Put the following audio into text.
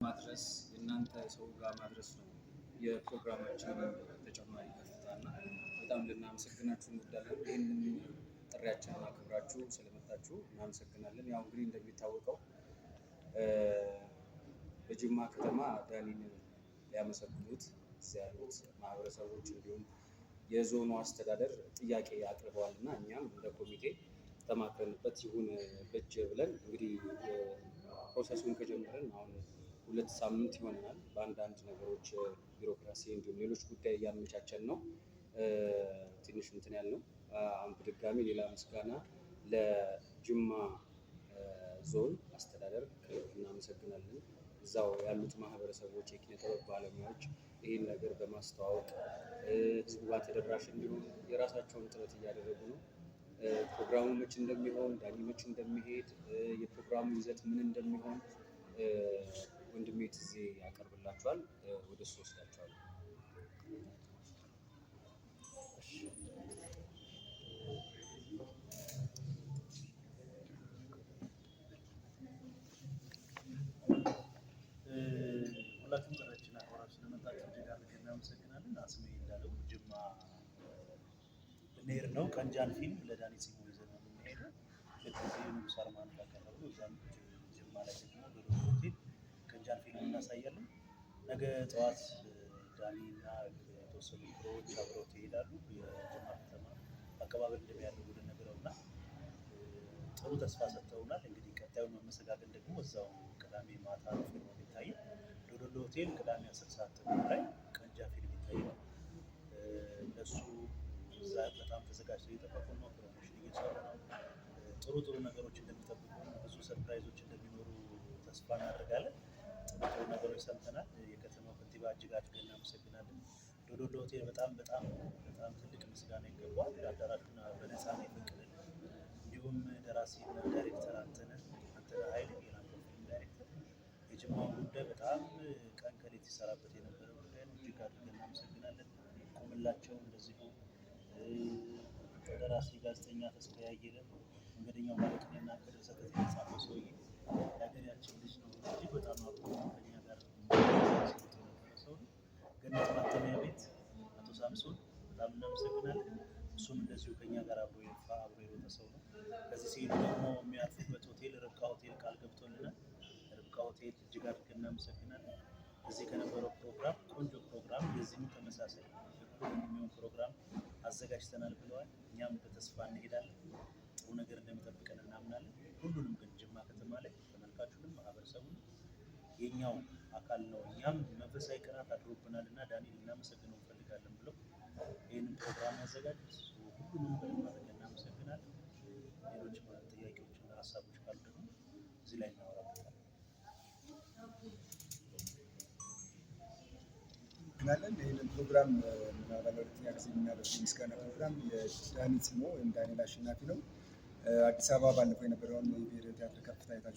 ማድረስ የእናንተ ሰው ጋር ማድረስ ነው የፕሮግራማችን ተጨማሪ ከፍታና በጣም ልናመሰግናችሁ እንወዳለን። ይህንን ጥሪያችንን አክብራችሁ ስለመጣችሁ እናመሰግናለን። ያው እንግዲህ እንደሚታወቀው በጅማ ከተማ ዳኒን ሊያመሰግኑት እዚያ ያሉት ማህበረሰቦች እንዲሁም የዞኑ አስተዳደር ጥያቄ አቅርበዋል እና እኛም እንደ ኮሚቴ ተማክረንበት ይሁን በጀ ብለን እንግዲህ ፕሮሰሱን ከጀመረን አሁን 2 ሳምንት ይሆናል። በአንዳንድ ነገሮች ቢሮክራሲ እንዲሁም ሌሎች ጉዳይ እያመቻቸን ነው። ትንሽ እንትን ያልነው አሁን በድጋሚ ሌላ ምስጋና ለጅማ ዞን አስተዳደር እናመሰግናለን። እዛው ያሉት ማህበረሰቦች፣ የኪነ ጥበብ ባለሙያዎች ይህን ነገር በማስተዋወቅ ህዝቡ ጋር ተደራሽ እንዲሆን የራሳቸውን ጥረት እያደረጉ ነው። ፕሮግራሙ መች እንደሚሆን፣ ዳኒ መች እንደሚሄድ፣ የፕሮግራሙ ይዘት ምን እንደሚሆን ወንድሜ ትዜ ያቀርብላችኋል። ወደ እሱ ወስዳችኋል። ሁላችሁም ጥሪያችንን አክብራችሁ ስለመጣችሁ እጅግ አድርገን እናመሰግናለን። አስሜ እንዳለው ጅማ ልንሄድ ነው። ቀንጃን ፊልም ለዳኒ ሲሞ ይዘን ነው የምንሄደው። ለዚህ ንጉስ አርማን ካቀረቡ እዛም ጅማ ላይ ደግሞ በዶሎ ሆቴል ቀንጃን ፊልም እናሳያለን። ነገ ጠዋት ዳኒ እና የተወሰኑ ክሮዎች አብረው ይሄዳሉ። የጅማ ከተማ አቀባበል እንደሚያደርጉልን ነግረውና ጥሩ ተስፋ ሰጥተውናል። እንግዲህ ቀጣዩን መመሰጋገን ደግሞ እዛው ቅዳሜ ማታ ነው ፊልሙ የሚታየው። ዶሎ ሆቴል ቅዳሜ 10 ሰዓት ላይ ቀንጃ ፊልም ይታያል። እነሱ እዛ በጣም ተዘጋጅተው እየጠበቁ ነው። ፕሮሞሽን እየሰሩ ነው። ጥሩ ነገሮች እንደሚጠብቁ፣ ብዙ ሰርፕራይዞች እንደሚኖሩ ተስፋ እናደርጋለን። ጥሩ ነገሮች ሰምተናል። የከተማው ከንቲባ እጅግ አድርገን እናመሰግናለን። ዶሎ ሆቴል በጣም ትልቅ ምስጋና ይገባዋል። አዳራሹን በነፃ ነው የፈቀደልን። እንዲሁም ደራሲና ዳይሬክተር አንተነህ ኃይሌ የናምበር ፊልም ዳይሬክተር የጅማውን ጉዳይ በጣም ቀን ከሌት ይሰራበት የነበረ ጉዳይ ነው። እጅግ አድርገን እናመሰግናለን። ቆምላቸው እንደዚሁ ደራሲ ጋዜጠኛ ተስፋዬ አየለ መንገደኛው ባለቅኔና ከድርሰት የተጻፈው ሰውዬ የሀገራችን ልጅ ነው። እጅግ በጣም አብሮ ከኛ ጋር የነበረ ሰው ነው። ገነት ማተሚያ ቤት አቶ ሳምሶን በጣም እናመሰግናለን። እሱም እንደዚሁ ከኛ ጋር አብሮ የሮጠ ሰው ነው። ከዚህ ሲሄዱ ደግሞ የሚያርፉበት ሆቴል ርብቃ ሆቴል ቃል ገብቶልናል። ርብቃ ሆቴል እጅግ አድርገን እናመሰግናለን። እዚህ ከነበረው ፕሮግራም ቆንጆ ፕሮግራም የዚህም ተመሳሳይ እኩል የሚሆን ፕሮግራም አዘጋጅተናል ብለዋል። እኛም በተስፋ እንሄዳለን። ጥሩ ነገር እንደሚጠብቀን እናምናለን። ሁሉንም ግን ጅማ ከተማ ላይ ተመልካቹንም ማህበረሰቡንም የኛው አካል ነው። እኛም መንፈሳዊ ቅናት አድሮብናል እና ዳኒ ልናመሰግነው እንፈልጋለን ብለው ይህንን ፕሮግራም ያዘጋጁት ሁሉንም በደንብ አድርገን እናመሰግናለን። ሌሎች ጥያቄዎችና ሀሳቦች ካሉ ደግሞ እዚህ ላይ እናወራበታለን። ይህንን ፕሮግራም ለሁለተኛ ጊዜ የምናደርገው የምስጋና ፕሮግራም የዳኒ ሲሞ ወይም ዳንኤል አሸናፊ ነው። አዲስ አበባ ባለፈው የነበረውን የብሔራዊ ቲያትር ከፍታ አይታችሁታል።